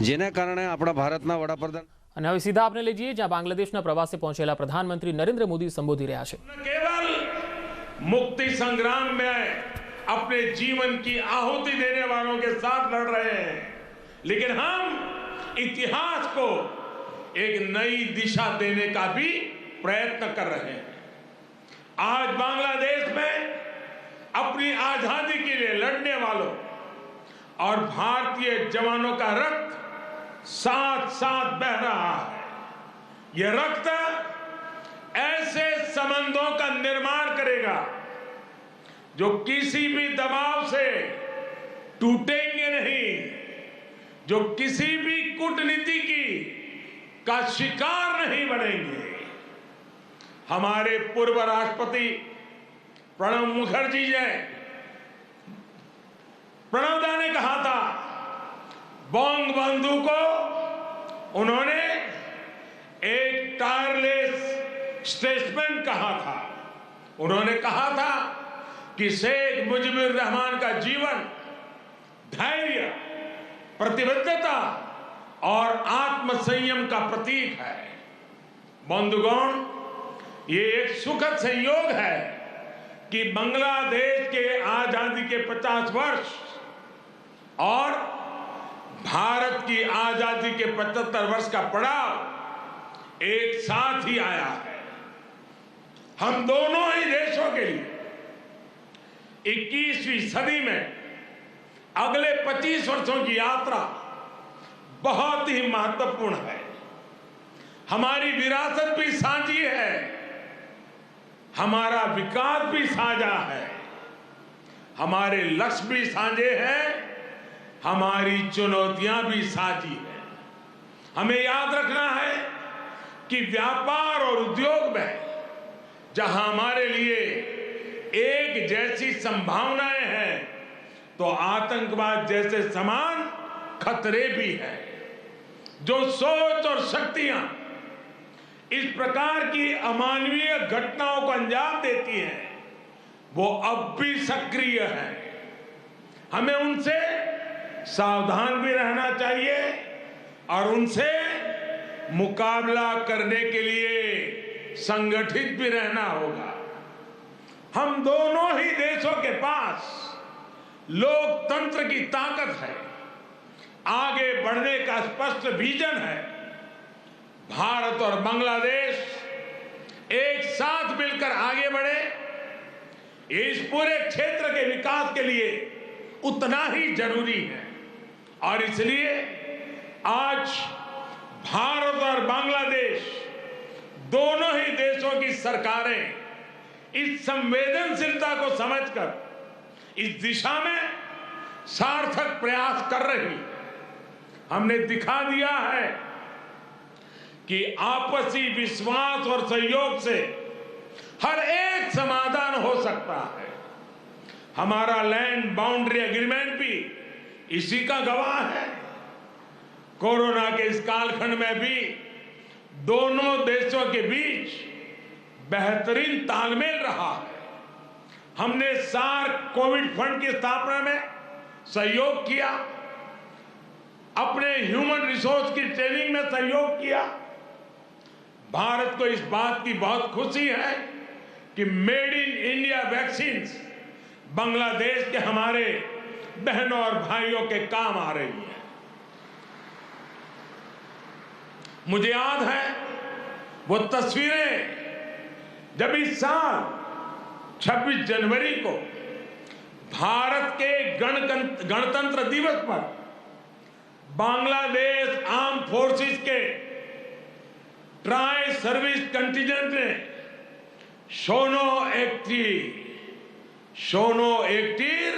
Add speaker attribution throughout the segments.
Speaker 1: જેના કારણે આપણા ભારતના વડાપ્રધાન
Speaker 2: અને હવે સીધા આપને લઈ જઈએ જ્યાં બાંગ્લાદેશના પ્રવાસે પહોંચેલા પ્રધાનમંત્રી નરેન્દ્ર મોદી સંબોધી રહ્યા છે।
Speaker 3: केवल मुक्ति संग्राम में अपने जीवन की आहुति देने वालों के साथ लड़ रहे हैं, लेकिन हम इतिहास को एक नई दिशा देने का भी प्रयत्न कर रहे हैं। आज बांग्लादेश में अपनी आजादी के लिए लड़ने वालों और भारतीय जवानों का रक्त साथ साथ बह रहा है। यह रक्त ऐसे संबंधों का निर्माण करेगा जो किसी भी दबाव से टूटेंगे नहीं, जो किसी भी कूटनीति का शिकार नहीं बनेंगे। हमारे पूर्व राष्ट्रपति प्रणब मुखर्जी जी प्रणबदा ने कहा था, बंग बंधु को उन्होंने एक टायरलेस स्टेटमेंट कहा था। उन्होंने कहा था कि शेख मुजीबुर रहमान का जीवन धैर्य, प्रतिबद्धता और आत्मसंयम का प्रतीक है। बंधुगण, ये एक सुखद संयोग है कि बांग्लादेश के आजादी के 50 वर्ष और भारत की आजादी के 75 वर्ष का पड़ाव एक साथ ही आया है। हम दोनों ही देशों के लिए 21वीं सदी में अगले 25 वर्षों की यात्रा बहुत ही महत्वपूर्ण है। हमारी विरासत भी साझी है, हमारा विकास भी साझा है, हमारे लक्ष्य भी साझे हैं, हमारी चुनौतियां भी साझी है। हमें याद रखना है कि व्यापार और उद्योग में जहां हमारे लिए एक जैसी संभावनाएं हैं, तो आतंकवाद जैसे समान खतरे भी हैं। जो सोच और शक्तियां इस प्रकार की अमानवीय घटनाओं को अंजाम देती हैं, वो अब भी सक्रिय हैं। हमें उनसे सावधान भी रहना चाहिए और उनसे मुकाबला करने के लिए संगठित भी रहना होगा। हम दोनों ही देशों के पास लोकतंत्र की ताकत है, आगे बढ़ने का स्पष्ट विजन है। भारत और बांग्लादेश एक साथ मिलकर आगे बढ़े, इस पूरे क्षेत्र के विकास के लिए उतना ही जरूरी है। और इसलिए आज भारत और बांग्लादेश दोनों ही देशों की सरकारें इस संवेदनशीलता को समझकर इस दिशा में सार्थक प्रयास कर रही है। हमने दिखा दिया है कि आपसी विश्वास और सहयोग से हर एक समाधान हो सकता है। हमारा लैंड बाउंड्री एग्रीमेंट भी इसी का गवाह है। कोरोना के इस कालखंड में भी दोनों देशों के बीच बेहतरीन तालमेल रहा है। हमने सार्क कोविड फंड की स्थापना में सहयोग किया, अपने ह्यूमन रिसोर्स की ट्रेनिंग में सहयोग किया। भारत को इस बात की बहुत खुशी है कि made in India vaccine Bangladesh के हमारे बहनों और भाइयों के काम आ रही है। मुझे याद है वो तस्वीरें जब इस साल 26 जनवरी को भारत के गणतंत्र दिवस पर बांग्लादेश आर्म फोर्सेस के ट्राई सर्विस कंटिजेंट ने शोनो एक्टिर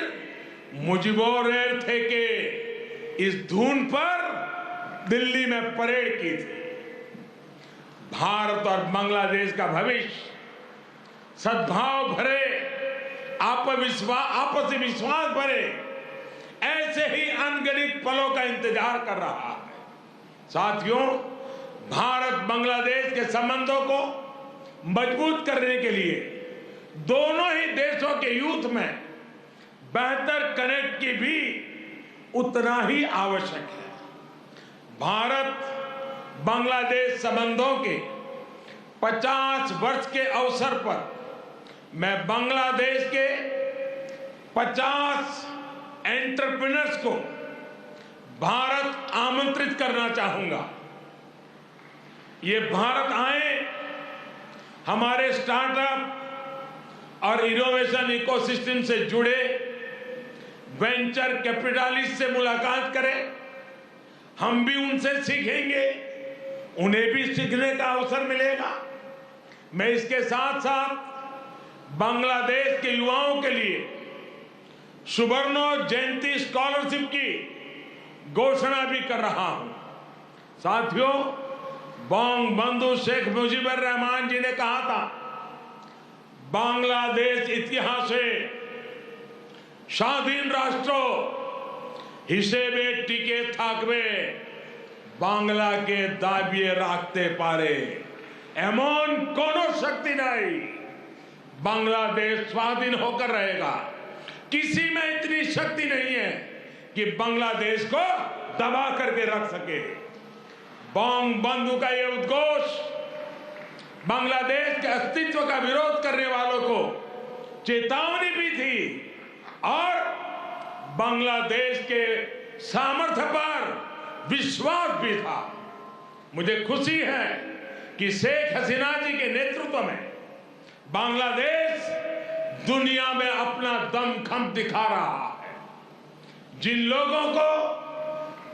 Speaker 3: मुजिबोरेर थे के इस धुन पर दिल्ली में परेड की थी। भारत और बांग्लादेश का भविष्य सद्भाव भरे, आपसी विश्वास भरे ऐसे ही अनगिनत पलों का इंतजार कर रहा है। साथियों, भारत बांग्लादेश के संबंधों को मजबूत करने के लिए दोनों ही देशों के यूथ में बेहतर कनेक्ट की भी उतना ही आवश्यक है। भारत बांग्लादेश संबंधों के 50 वर्ष के अवसर पर मैं बांग्लादेश के 50 एंटरप्रेन्योर्स को भारत आमंत्रित करना चाहूंगा। ये भारत आए, हमारे स्टार्टअप और इनोवेशन इकोसिस्टम से जुड़े वेंचर कैपिटलिस्ट से मुलाकात करें। हम भी उनसे सीखेंगे, उन्हें भी सीखने का अवसर मिलेगा। मैं इसके साथ साथ बांग्लादेश के युवाओं के लिए सुवर्णो जयंती स्कॉलरशिप की घोषणा भी कर रहा हूं। साथियों, बंगबंधु शेख मुजीबुर रहमान जी ने कहा था, बांग्लादेश इतिहासे স্বাধীন রাষ্ট্র হিসেবে টিকে থাকবে বাংলাকে দাবিয়ে রাখতে পারে এমন কোন শক্তি নাই। बांग्लादेश स्वाधीन होकर रहेगा। किसी में इतनी शक्ति नहीं है कि बांग्लादेश को दबा करके रख सके। बंगबंधु का यह उद्घोष बांग्लादेश के अस्तित्व का विरोध करने वालों को चेतावनी भी थी और बांग्लादेश के सामर्थ्य पर विश्वास भी था। मुझे खुशी है कि शेख हसीना जी के नेतृत्व में बांग्लादेश दुनिया में अपना दमखम दिखा रहा है। जिन लोगों को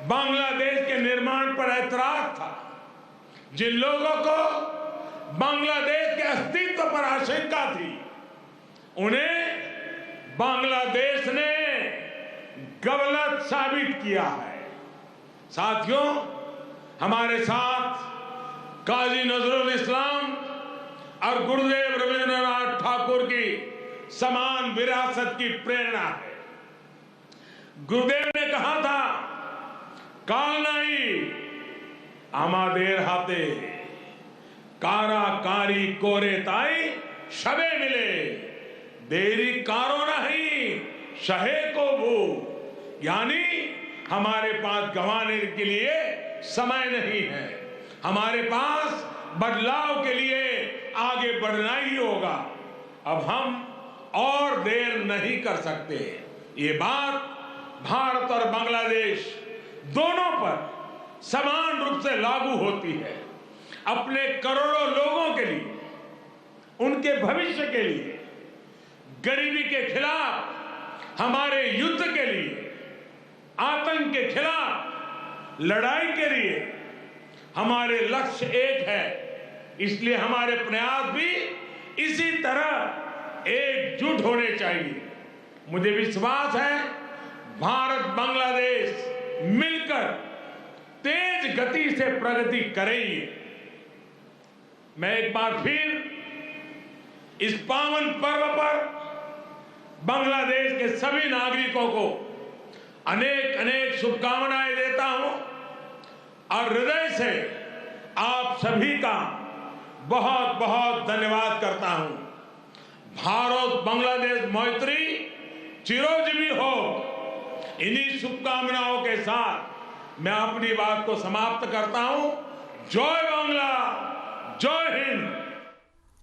Speaker 3: बांग्लादेश के निर्माण पर ऐतराज था, जिन लोगों को बांग्लादेश के अस्तित्व पर आशंका थी, उन्हें बांग्लादेश ने गलत साबित किया है। साथियों, हमारे साथ काजी नजरुल इस्लाम और गुरुदेव रविंद्रनाथ ठाकुर की समान विरासत की प्रेरणा है। गुरुदेव ने कहा था, काल नहीं आमादेर हाथे काराकारी कोरे ताई शबे मिले देरी कारो नहीं शहे को भू। यानी हमारे पास गंवाने के लिए समय नहीं है, हमारे पास बदलाव के लिए आगे बढ़ना ही होगा। अब हम और देर नहीं कर सकते। ये बात भारत और बांग्लादेश दोनों पर समान रूप से लागू होती है। अपने करोड़ों लोगों के लिए, उनके भविष्य के लिए, गरीबी के खिलाफ हमारे युद्ध के लिए, आतंक के खिलाफ लड़ाई के लिए हमारे लक्ष्य एक है। इसलिए हमारे प्रयास भी इसी तरह एकजुट होने चाहिए। मुझे विश्वास है भारत बांग्लादेश मिलकर तेज गति से प्रगति करेंगे। मैं एक बार फिर इस पावन पर्व पर बांग्लादेश के सभी नागरिकों को अनेक अनेक शुभकामनाएं देता हूं और हृदय से आप सभी का बहुत बहुत धन्यवाद करता हूं। भारत बांग्लादेश मैत्री चिरोजीवी हो। इन्हीं शुभकामनाओं के साथ मैं अपनी बात को समाप्त करता हूं। जय बांग्ला, जय हिंद।